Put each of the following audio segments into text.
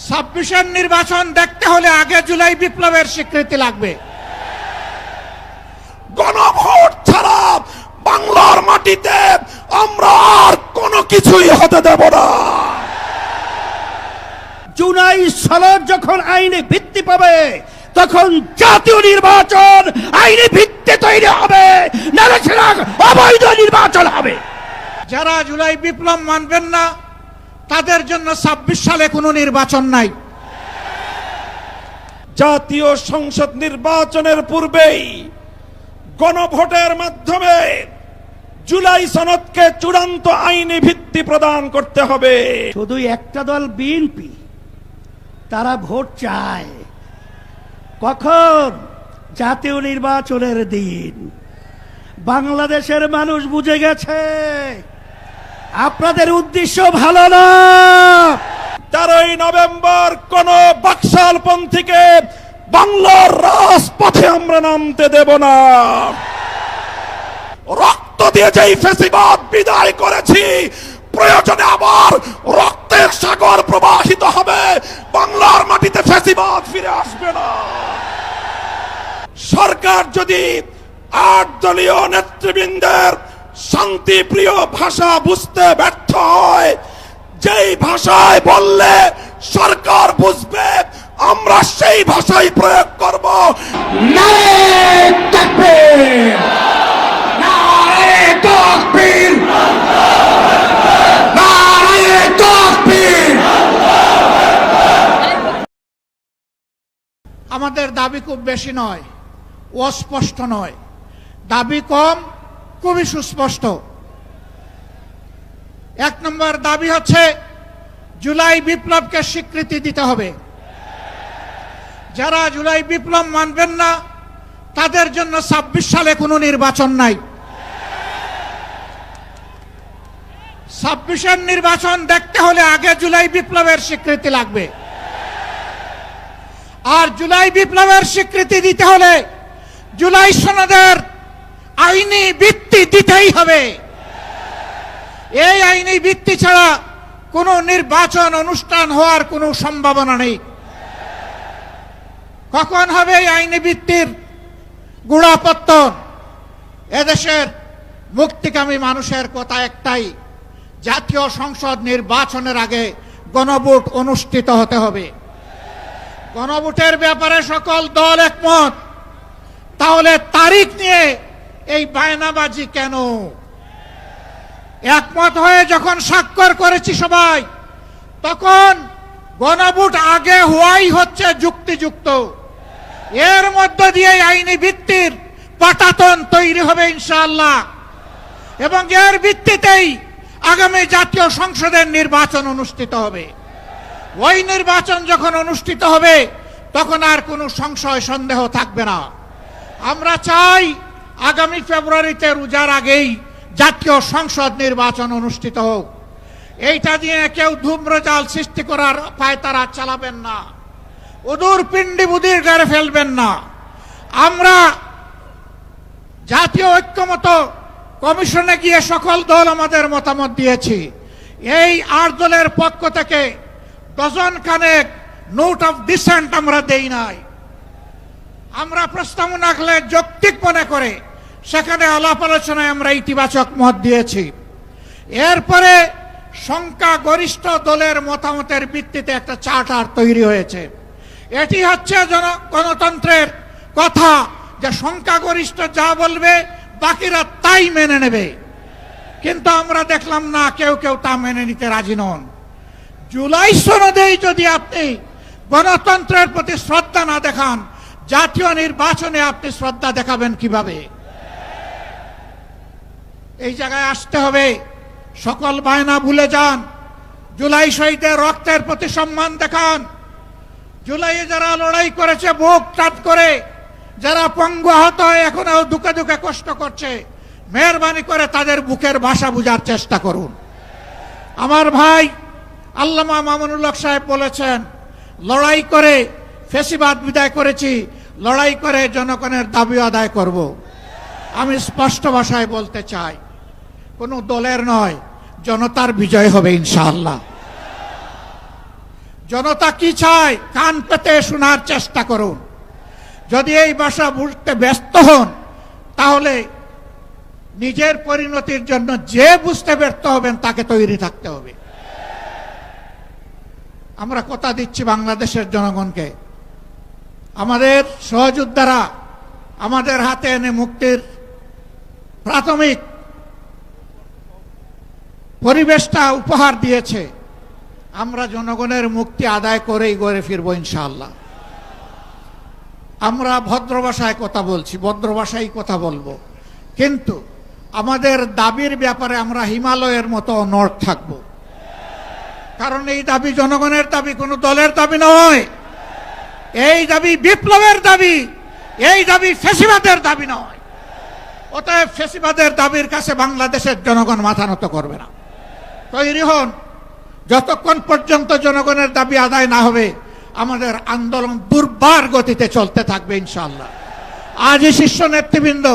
26-এর নির্বাচন দেখতে হলে আগে জুলাই বিপ্লবের স্বীকৃতি লাগবে। গণভোট ছাড়া বাংলার মাটিতে আমরা আর কোনো কিছুই হতে দেব না। জুলাই সনদ যখন আইনি ভিত্তি পাবে তখন জাতীয় নির্বাচন আইনি ভিত্তি তৈরি হবে, নাহলে সেটা অবৈধ নির্বাচন হবে। যারা জুলাই বিপ্লব মানবেন না তাদের জন্য 26 সালে কোনো নির্বাচন নাই। জাতীয় সংসদ নির্বাচনের পূর্বেই গণভোটের মাধ্যমে জুলাই সনদকে চূড়ান্ত আইনি ভিত্তি প্রদান করতে হবে। শুধু একটা দল বিএনপি, তারা ভোট চায় কখন? জাতীয় নির্বাচনের দিন। বাংলাদেশের মানুষ বুঝে গেছে আপনাদের উদ্দেশ্য ভালো না। 13ই নভেম্বর কোন বাকশালপন্থীকে বাংলার রাজপথে আমরা নামতে দেব না। রক্ত দিয়ে যেই ফ্যাসিবাদ বিদায় করেছি, প্রয়োজনে আবার রক্তের সাগর প্রবাহিত হবে, বাংলার মাটিতে ফ্যাসিবাদ ফিরে আসবে না। সরকার যদি 8 দলীয় নেতৃবৃন্দের শান্তিপ্রিয় ভাষা বুঝতে ব্যর্থ হয়, যেই ভাষায় বললে সরকার বুঝবে, আমরা সেই ভাষাই প্রয়োগ করব। নারে তাকবীর, নারে তাকবীর, নারে তাকবীর। আমাদের দাবি খুব বেশি নয়, অস্পষ্ট নয়, দাবি কম, খুবই সুস্পষ্ট। 1 নম্বর দাবি হচ্ছে জুলাই বিপ্লবকে স্বীকৃতি দিতে হবে। যারা জুলাই বিপ্লব মানবেন না তাদের জন্য 26 সালে কোনো নির্বাচন নাই। 26-এর নির্বাচন দেখতে হলে আগে জুলাই বিপ্লবের স্বীকৃতি লাগবে। আর জুলাই বিপ্লবের স্বীকৃতি দিতে হলে জুলাই সনদের আইনি ভিত্তি দিতেই হবে। এই আইনি ভিত্তি ছাড়া কোনো নির্বাচন অনুষ্ঠান হওয়ার কোনো সম্ভাবনা নেই। কখন হবে এই আইনি ভিত্তির গোড়াপত্তন? এদেশের মুক্তিকামী মানুষের কথা একটাই, জাতীয় সংসদ নির্বাচনের আগে গণভোট অনুষ্ঠিত হতে হবে। গণভোটের ব্যাপারে সকল দল একমত, তাহলে তারিখ নিয়ে এই বায়নাবাজি কেন? একমত হয়ে যখন স্বাক্ষর করেছি সবাই, তখন গণভোট আগে হওয়াই হচ্ছে যুক্তিযুক্ত। এর মধ্য দিয়ে আইনি ভিত্তির পাটাতন তৈরি হবে ইনশাআল্লাহ, এবং এর ভিত্তিতেই আগামী জাতীয় সংসদের নির্বাচন অনুষ্ঠিত হবে। ওই নির্বাচন যখন অনুষ্ঠিত হবে তখন আর কোনো সংশয় সন্দেহ থাকবে না। আমরা চাই আগামী ফেব্রুয়ারিতে রোজার আগেই জাতীয় সংসদ নির্বাচন অনুষ্ঠিত হোক। এইটা দিয়ে কেউ ধূম্রজাল সৃষ্টি করার পায়তারা চালাবেন না, উদূর পিণ্ডি বুদির গাড়ে ফেলবেন না। আমরা জাতীয় ঐক্যমত কমিশনে গিয়ে সকল দল আমাদের মতামত দিয়েছি। এই 8 দলের পক্ষ থেকে ডজন খানেক নোট অফ ডিসেন্ট আমরা দেই নাই। আমরা প্রস্তাবনা রাখলে যৌক্তিক মনে করে সেখানে আলাপ আলোচনায় আমরা ইতিবাচক মত দিয়েছি। এরপরে সংখ্যাগরিষ্ঠ দলের মতামতের ভিত্তিতে একটা চার্টার তৈরি হয়েছে। এটি হচ্ছে গণতন্ত্রের কথা, যে সংখ্যাগরিষ্ঠ যা বলবে বাকিরা তাই মেনে নেবে। কিন্তু আমরা দেখলাম না, কেউ কেউ তা মেনে নিতে রাজি নন। জুলাই সনদেই যদি আপনি গণতন্ত্রের প্রতি শ্রদ্ধা না দেখান, জাতীয় নির্বাচনে আপনি শ্রদ্ধা দেখাবেন কিভাবে? এই জায়গায় আসতে হবে। সকল বায়না ভুলে যান, জুলাই শহীদের রক্তের প্রতি সম্মান দেখান। জুলাইয়ে যারা লড়াই করেছে বুক টাট করে, যারা পঙ্গু আহত হয়ে এখনো দুঃখে দুঃখে কষ্ট করছে, মেহরবানি করে তাদের বুকের ভাষা বুঝার চেষ্টা করুন। আমার ভাই আল্লামা মামুনুল হক সাহেব বলেছেন, লড়াই করে ফ্যাসিবাদ বিদায় করেছি, লড়াই করে জনগণের দাবি আদায় করব। আমি স্পষ্ট ভাষায় বলতে চাই, কোনো দলের নয়, জনতার বিজয় হবে ইনশাআল্লাহ। জনতা কি চায় কান পেতে শোনার চেষ্টা করুন। যদি এই ভাষা বুঝতে ব্যস্ত হন তাহলে নিজের পরিণতির জন্য যে বুঝতে ব্যর্থ হবেন তাকে তৈরি থাকতে হবে। আমরা কথা দিচ্ছি বাংলাদেশের জনগণকে, আমাদের সহযোদ্ধারা আমাদের হাতে এনে মুক্তির প্রাথমিক পরিবেশটা উপহার দিয়েছে। আমরা জনগণের মুক্তি আদায় করেই গড়ে ফিরবো ইনশাআল্লাহ। আমরা ভদ্র ভাষায় কথা বলছি, ভদ্র ভাষায় কথা বলবো, কিন্তু আমাদের দাবির ব্যাপারে আমরা হিমালয়ের মতো অনড় থাকব। কারণ এই দাবি জনগণের দাবি, কোনো দলের দাবি নয়। এই দাবি বিপ্লবের দাবি, এই দাবি ফ্যাসিবাদের দাবি নয়। অতএব ফ্যাসিবাদের দাবির কাছে বাংলাদেশের জনগণ মাথা নত করবে না। তৈরি হন, যতক্ষণ পর্যন্ত জনগণের দাবি আদায় না হবে আমাদের আন্দোলন দুর্বার গতিতে চলতে থাকবে ইনশাআল্লাহ। আজই শীর্ষ নেতৃবৃন্দ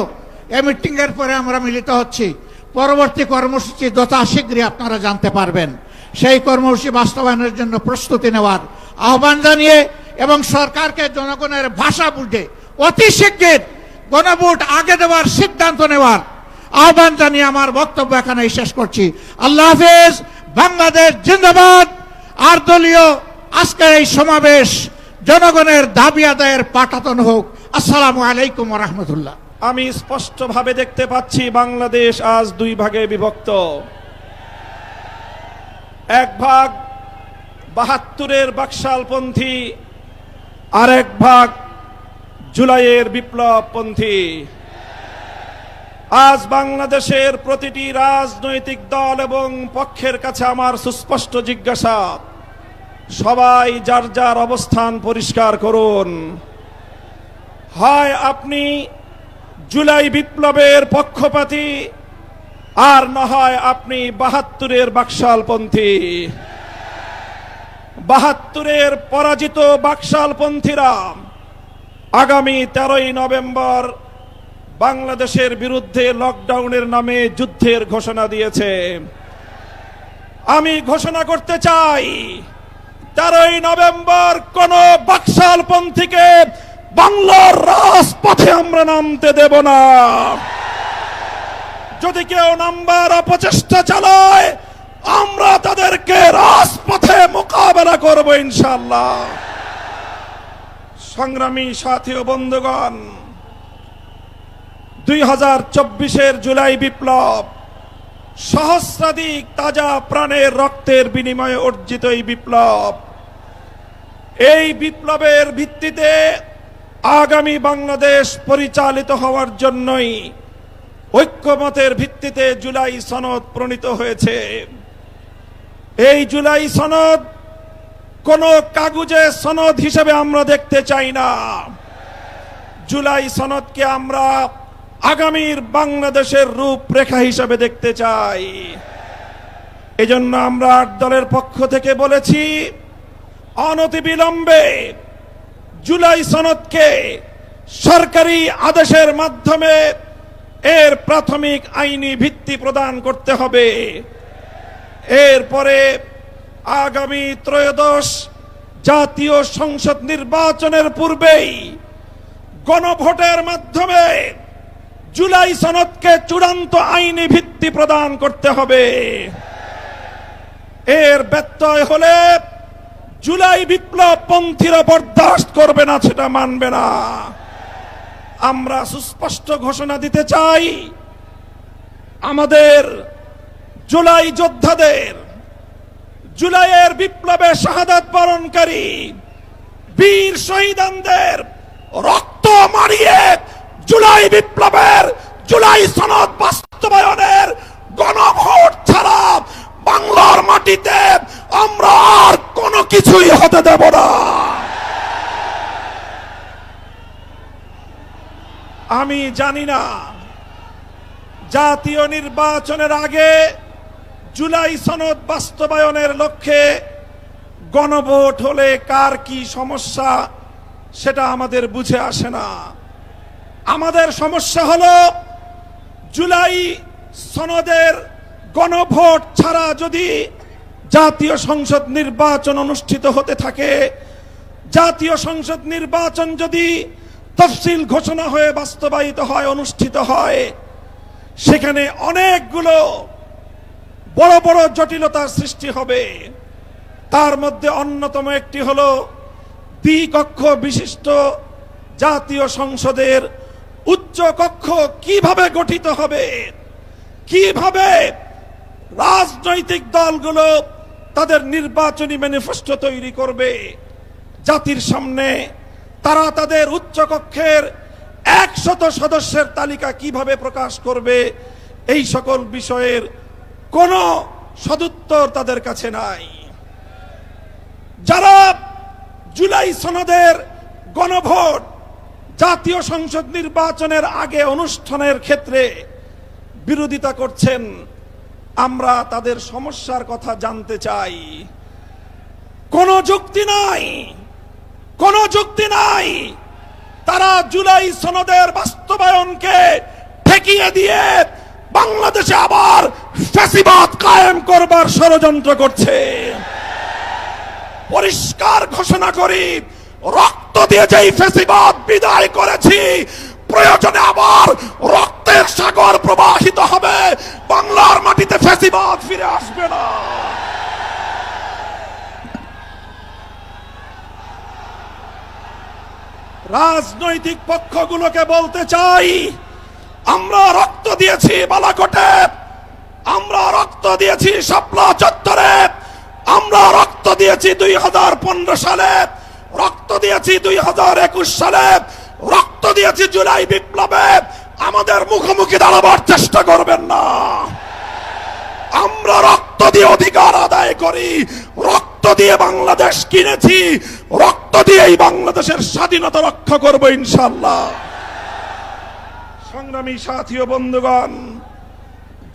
এই মিটিং এর পরে আমরা মিলিত হচ্ছি। পরবর্তী কর্মসূচি যথাশীঘ্রই আপনারা জানতে পারবেন। সেই কর্মসূচি বাস্তবায়নের জন্য প্রস্তুতি নেওয়ার আহ্বান জানিয়ে এবং সরকারকে জনগণের ভাষা বুঝে অতি শীঘ্র গণভোট আগে দেওয়ার সিদ্ধান্ত নেওয়ার আহ্বান জানিয়ে আমার বক্তব্য এখানে শেষ করছি। আল্লাহ হাফেজ। বাংলাদেশ জিন্দাবাদ। আর দলীয় আজকের এই সমাবেশ জনগণের দাবি আদায়ের পাঠাতন হোক। আসসালামু আলাইকুম ওয়া রাহমাতুল্লাহ। আমি স্পষ্টভাবে দেখতে পাচ্ছি বাংলাদেশ আজ দুই ভাগে বিভক্ত। এক ভাগ ৭২-এর বাকশালপন্থী, আরেক ভাগ জুলাইয়ের বিপ্লবপন্থী। আজ বাংলাদেশের প্রতিটি রাজনৈতিক দল এবং পক্ষের কাছে আমার সুস্পষ্ট জিজ্ঞাসা, সবাই যার যার অবস্থান পরিষ্কার করুন। হয় আপনি জুলাই বিপ্লবের পক্ষপাতী, আর না হয় আপনি ৭২-এর বাকশালপন্থী। ৭২-এর পরাজিত বাকশালপন্থীরা আগামী 13ই নভেম্বর বাংলাদেশের বিরুদ্ধে লকডাউনের নামে যুদ্ধের ঘোষণা দিয়েছে। আমি ঘোষণা করতে চাই 13ই নভেম্বর কোন বাকশালপন্থীকে বাংলার রাজপথে আমরা নামতে দেব না। যদি কেউ নামবার অপচেষ্টা চালায় আমরা তাদেরকে রাজপথে মোকাবেলা করব ইনশাআল্লাহ। সংগ্রামী সাথী ও বন্ধুগণ, 2024-এর জুলাই বিপ্লব সহস্রাধিক তাজা প্রাণের রক্তের বিনিময়ে অর্জিত এই বিপ্লব। এই বিপ্লবের ভিত্তিতে আগামী বাংলাদেশ পরিচালিত হওয়ার জন্যই ঐক্যমতের ভিত্তিতে জুলাই সনদ প্রণীত হয়েছে। এই জুলাই সনদ কোন কাগজে সনদ হিসেবে আমরা দেখতে চাই না। জুলাই সনদকে আমরা আগামীর বাংলাদেশের রূপরেখা হিসেবে দেখতে চাই। এজন্য আমরা ৮ দলের পক্ষ থেকে বলেছি, অনতিবিলম্বে জুলাই সনদকে সরকারি আদেশের মাধ্যমে এর প্রাথমিক আইনি ভিত্তি প্রদান করতে হবে। এরপরে আগামী ত্রয়োদশ জাতীয় সংসদ নির্বাচনের পূর্বেই গণভোটের মাধ্যমে জুলাই সনদকে চূড়ান্ত আইনি ভিত্তি প্রদান করতে হবে। এর ব্যত্যয় হলে জুলাই বিপ্লবপন্থীরা বরদাস্ত করবে না, সেটা মানবে না। আমরা সুস্পষ্ট ঘোষণা দিতে চাই, আমাদের জুলাই যোদ্ধাদের, জুলাইয়ের বিপ্লবে শাহাদাত বরণকারী বীর শহীদদের রক্ত মারিয়ে জুলাই বিপ্লবের, জুলাই সনদ বাস্তবায়নের গণভোট ছাড়া বাংলার মাটিতে আমরা আর কোনো কিছুই হতে দেব না। আমি জানি না জাতীয় নির্বাচনের আগে জুলাই সনদ বাস্তবায়নের লক্ষ্যে গণভোট হলে কার কি সমস্যা সেটা আমাদের বুঝে আসে না। আমাদের সমস্যা হলো জুলাই সনদের গণভোট ছাড়া যদি জাতীয় সংসদ নির্বাচন অনুষ্ঠিত হতে থাকে, জাতীয় সংসদ নির্বাচন যদি তফসিল ঘোষণা হয়ে বাস্তবায়িত হয়, অনুষ্ঠিত হয়, সেখানে অনেকগুলো বড় বড় জটিলতার সৃষ্টি হবে। তার মধ্যে অন্যতম একটি হলো দ্বিকক্ষ বিশিষ্ট জাতীয় সংসদের উচ্চ কক্ষ কিভাবে গঠিত হবে, কিভাবে রাজনৈতিক দলগুলো তাদের নির্বাচনী ম্যানিফেস্টো তৈরি করবে, জাতির সামনে তারা তাদের উচ্চ কক্ষের 100 সদস্যের তালিকা কিভাবে প্রকাশ করবে, এই সকল বিষয়ের কোনো সদুত্তর তাদের কাছে নাই। যারা জুলাই সনদের গণভোট জাতীয় সংসদ নির্বাচনের আগে অনুষ্ঠানের ক্ষেত্রে বিরোধিতা করছেন, আমরা তাদের সমস্যার কথা জানতে চাই। কোনো যুক্তি নাই, কোনো যুক্তি নাই। তারা জুলাই সনদের বাস্তবায়নকে ঠেকিয়ে দিয়ে বাংলাদেশে আবার ফ্যাসিবাদ কায়েম করবার ষড়যন্ত্র করছে। পরিষ্কার ঘোষণা করি, রক্ত দিয়ে যেই ফ্যাসিবাদ বিদায় করেছি, প্রয়োজনে আবার রক্তের সাগর প্রবাহিত হবে, বাংলার মাটিতে ফ্যাসিবাদ ফিরে আসবে না। রাজনৈতিক পক্ষগুলোকে বলতে চাই, আমরা রক্ত দিয়েছি বালাকোটে, আমরা রক্ত দিয়েছি শাপলা চত্বরে, আমরা রক্ত দিয়েছি 2015 সালে, রক্ত দিয়েছি 2021 সালে, রক্ত দিয়েছি জুলাই বিপ্লবে। আমাদের মুখোমুখি দাঁড়াবার চেষ্টা করবেন না। আমরা রক্ত দিয়ে অধিকার আদায় করি, রক্ত দিয়ে বাংলাদেশ কিনেছি, রক্ত দিয়েই বাংলাদেশের স্বাধীনতা রক্ষা করব ইনশাআল্লাহ। সংগ্রামী সাথী ও বন্ধুগণ,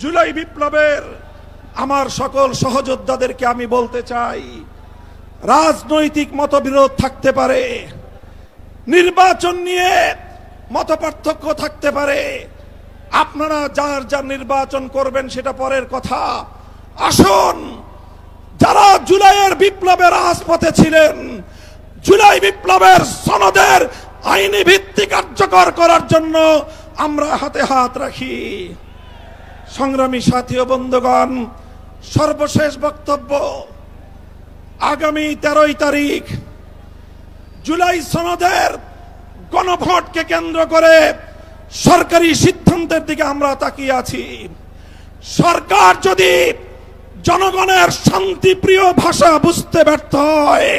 জুলাই বিপ্লবের আমার সকল সহযোদ্ধাদেরকে আমি বলতে চাই, রাজনৈতিক মতবিরোধ থাকতে পারে, নির্বাচন নিয়ে মতপার্থক্য থাকতে পারে, আপনারা যার যার নির্বাচন করবেন সেটা পরের কথা। আসুন, যারা জুলাইয়ের বিপ্লবের রাজপথে ছিলেন, জুলাই বিপ্লবের সনদের আইনি ভিত্তি কার্যকর করার জন্য আমরা হাতে হাত রাখি। সংগ্রামী সাথী ও বন্ধুগণ, সর্বশেষ বক্তব্য, আগামী 13 তারিখ জুলাই সনদের গণভোটকে কেন্দ্র করে সরকারি সিদ্ধান্তের দিকে আমরা তাকিয়ে আছি। সরকার যদি জনগণের শান্তিপ্রিয় ভাষা বুঝতে ব্যর্থ হয়,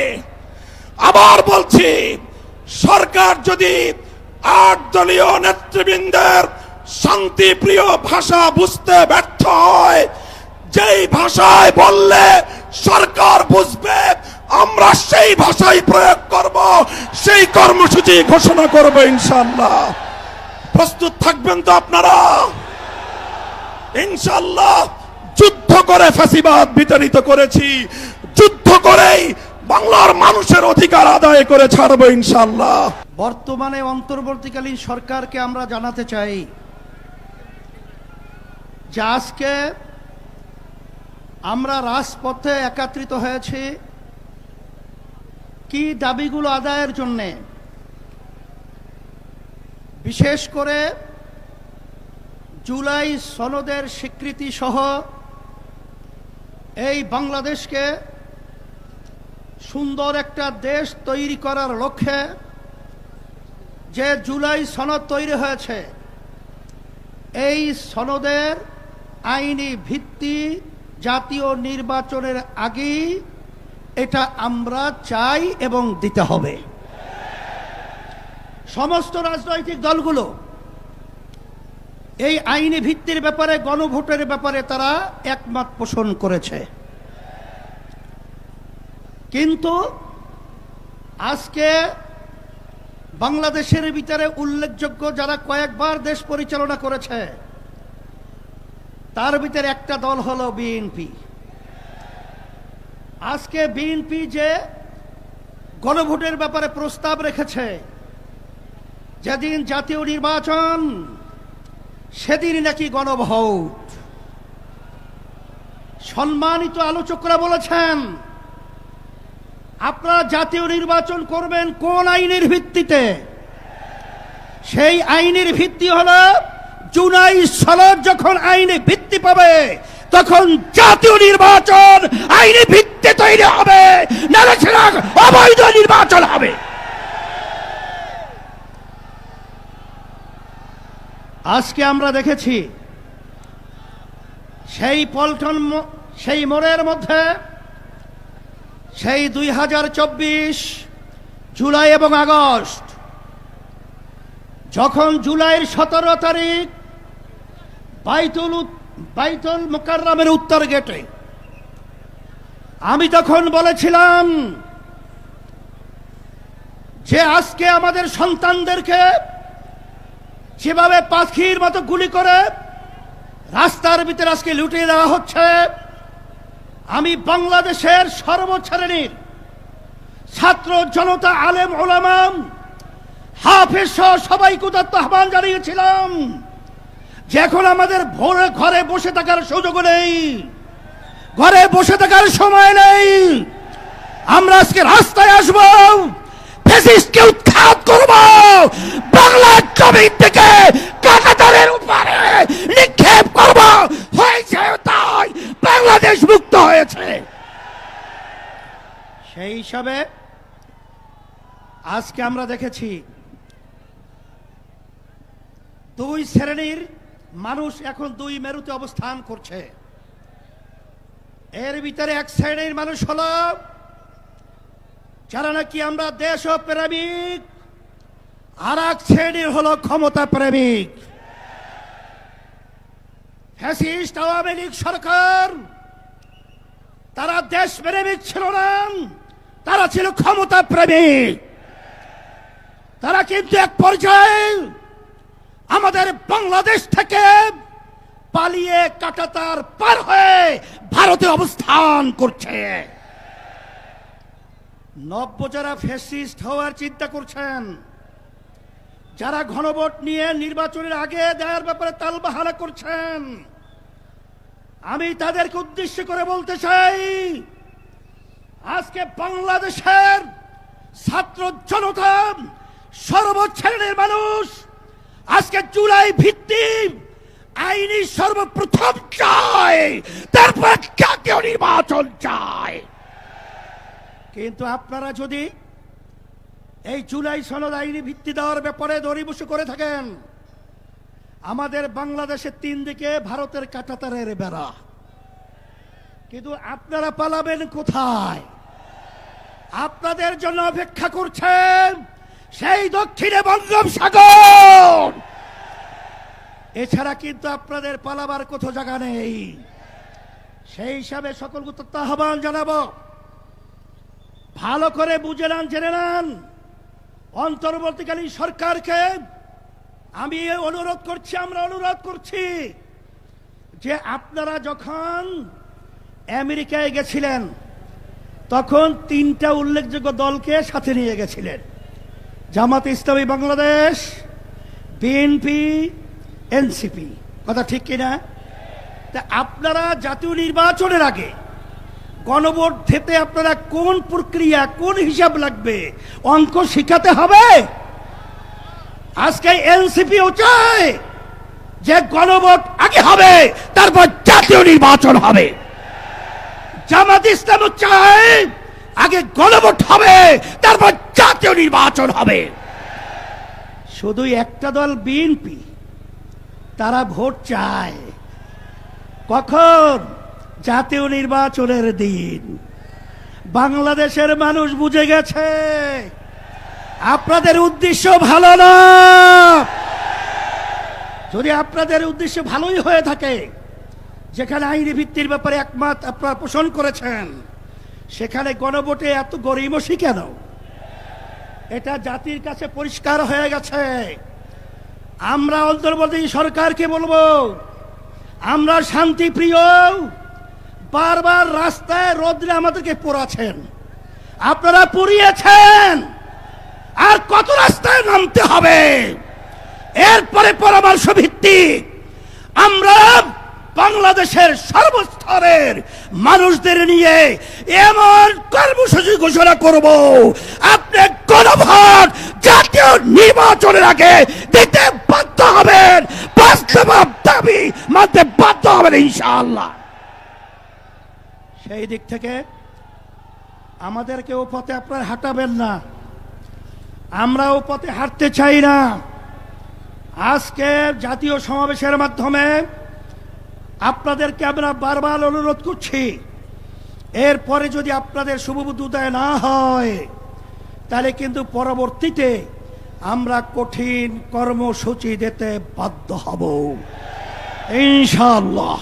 আবার বলছি, সরকার যদি 8 দলীয় নেতৃবৃন্দের শান্তিপ্রিয় ভাষা বুঝতে ব্যর্থ হয়, যেই ভাষায় বললে সরকার বুঝবে, আমরা সেই ভাষাই প্রয়োগ করব, সেই কর্মসূচি ঘোষণা করব ইনশাআল্লাহ। প্রস্তুত থাকবেন তো আপনারা? ইনশাআল্লাহ যুদ্ধ করে ফ্যাসিবাদ বিতাড়িত করেছি, যুদ্ধ করেই বাংলার মানুষের অধিকার আদায় করে ছাড়বো ইনশাআল্লাহ। বর্তমানে অন্তর্বর্তীকালীন সরকারকে আমরা জানাতে চাই যে আজকে আমরা রাজপথে একত্রিত হয়েছি কি দাবিগুলো আদায়ের জন্যে, বিশেষ করে জুলাই সনদের স্বীকৃতি সহ এই বাংলাদেশকে সুন্দর একটা দেশ তৈরি করার লক্ষ্যে যে জুলাই সনদ তৈরি হয়েছে, এই সনদের আইনি ভিত্তি জাতীয় নির্বাচনের আগেই এটা আমরা চাই এবং দিতে হবে। সমস্ত রাজনৈতিক দলগুলো এই আইনি ভিত্তির ব্যাপারে, গণভোটের ব্যাপারে তারা একমত পোষণ করেছে। কিন্তু আজকে বাংলাদেশের ভিতরে উল্লেখযোগ্য যারা কয়েকবার দেশ পরিচালনা করেছে, তার ভিতরে একটা দল হলো বিএনপি। আজকে বিএনপি যে গণভোটের ব্যাপারে প্রস্তাব রেখেছে, যেদিন জাতীয় নির্বাচন সেদিন নাকি গণভোট। সম্মানিত আলোচকরা বলেছেন আপনারা জাতীয় নির্বাচন করবেন কোন আইনের ভিত্তিতে? সেই আইনের ভিত্তি হলো জুলাই সনদ যখন আইনে ভিত্তি পাবে তখন জাতীয় নির্বাচন আইনি ভিত্তি তৈরি হবে, নাহলে সেটা অবৈধ নির্বাচন হবে। আজকে আমরা দেখেছি সেই পল্টন সেই মোড়ের মধ্যে সেই 2024 জুলাই এবং আগস্ট, যখন জুলাইয়ের 17 তারিখ বাইতুল মুকাররমের উত্তর গেটে আমি তখন বলেছিলাম যে আজকে আমাদের সন্তানদেরকে যেভাবে পাখির মতো গুলি করে রাস্তার ভিতরে আজকে লুটিয়ে দেওয়া হচ্ছে, আমি বাংলাদেশের সর্বশ্রেণীর ছাত্র জনতা, আলেম ওলামা, হাফেজ সহ সবাইকে উদাত্ত আহ্বান জানিয়েছিলাম যে এখন আমাদের ভোরে ঘরে বসে থাকার সুযোগ নেই, ঘরে বসে থাকার সময় নেই। আমরা আজকে রাস্তায় আসবো, ফ্যাসিস্টকে উৎখাত করব, বাংলার জমিন থেকে কাঁটাতারের উপরে নিক্ষেপ করব। হয়েছে তাই, বাংলাদেশ মুক্ত হয়েছে। সেই হিসাবে আজকে আমরা দেখেছি দুই শ্রেণীর মানুষ এখন দুই মেরুতে অবস্থান করছে। এর ভিতরে এক শ্রেণীর মানুষ হলো যারা নাকি আমরা দেশ প্রেমিক, আর এক শ্রেণীর হলো ক্ষমতা প্রেমিক। ফ্যাসিস্ট আওয়ামী লীগ সরকার তারা দেশ প্রেমিক ছিল না, তারা ছিল ক্ষমতা প্রেমিক। তারা কিন্তু এক পর্যায়ে আমাদের বাংলাদেশ থেকে পালিয়ে কাঁটাতার পার হয়ে ভারতে অবস্থান করছে। নব্য যারা ফ্যাসিস্ট হওয়ার চিন্তা করছেন, যারা গণভোট নিয়ে নির্বাচনের আগে দেওয়ার ব্যাপারে তালবাহানা করছেন, আমি তাদেরকে উদ্দেশ্য করে বলতে চাই, আজকে বাংলাদেশের ছাত্র জনতা, সর্বশ্রেণীর মানুষ আজকে জুলাই ভিত্তিক আইনি সর্বপ্রথম চায়, তারপর জাতীয় নির্বাচন চায়। কিন্তু আপনারা যদি এই জুলাই সনদ আইনি ভিত্তি দেওয়ার ব্যাপারে দড়িবসু করে থাকেন, আমাদের বাংলাদেশের 3 দিকে ভারতের কাঁটাতারের বেড়া, কিন্তু আপনারা পালাবেন কোথায়? আপনাদের জন্য অপেক্ষা করছেন সেই দক্ষিণে বঙ্গোপসাগর। এছাড়া কিন্তু আপনাদের পালাবার কোথাও জায়গা নেই। সেই হিসাবে সকলকে আহ্বান জানাবো, ভালো করে বুঝে নেন, জেনে নেন। অন্তর্বর্তীকালীন সরকারকে আমি অনুরোধ করছি, আমরা অনুরোধ করছি যে আপনারা যখন আমেরিকায় গেছিলেন তখন 3টা উল্লেখযোগ্য দলকে সাথে নিয়ে গেছিলেন, জামাত ইসলামী বাংলাদেশ, বিএনপি, এনসিপি। কথা ঠিক কিনা? তা আপনারা জাতীয় নির্বাচনের আগে গণভোট দিতে আপনারা কোন প্রক্রিয়া, কোন হিসাব লাগবে, অঙ্ক শিখাতে হবে। আজকে এনসিপিও চায় যে গণভোট আগে হবে, তারপর জাতীয় নির্বাচন হবে। জামাত ইসলামও চায় আগে গণভোট হবে, তারপর জাতীয় নির্বাচন হবে। শুধু একটা দল বিএনপি, তারা ভোট চায় কখন? জাতীয় নির্বাচনের দিন। বাংলাদেশের মানুষ বুঝে গেছে আপনাদের উদ্দেশ্য ভালো না। যদি আপনাদের উদ্দেশ্য ভালোই হয়ে থাকে, যেখানে আইনি ভিত্তির ব্যাপারে একমত আপনারা পোষণ করেছেন, সেখানে গণভোটে এত গরিমসি কেন? এটা জাতির কাছে পরিষ্কার হয়ে গেছে। আমরা অন্তর্বর্তী সরকারকে বলবো, আমরা শান্তি প্রিয়, বারবার রাস্তায় রোদ্রে আমাদেরকে পোড়াচ্ছেন, আপনারা পুড়িয়েছেন, আর কত রাস্তায় নামতে হবে? এরপরে পরামর্শ ভিত্তিক আমরা বাংলাদেশের সর্বস্তরের মানুষদের নিয়ে এমন কর্মসূচি ঘোষণা করব, আপনি গণভোট জাতীয় নির্বাচনের আগে দিতে বাধ্য হবেন, বাস্তব দাবি মানতে বাধ্য হবেন ইনশাআল্লাহ। সেই দিক থেকে আমাদেরকে ও পথে আপনারা হাঁটাবেন না, আমরা ও পথে হাঁটতে চাই না। আজকে জাতীয় সমাবেশের মাধ্যমে আপনাদেরকে আমরা বারবার অনুরোধ করছি, এরপরে যদি আপনাদের শুভবুদ্ধি উদয় না হয় তাহলে কিন্তু পরবর্তীতে আমরা কঠিন কর্মসূচি দিতে বাধ্য হব ইনশাআল্লাহ।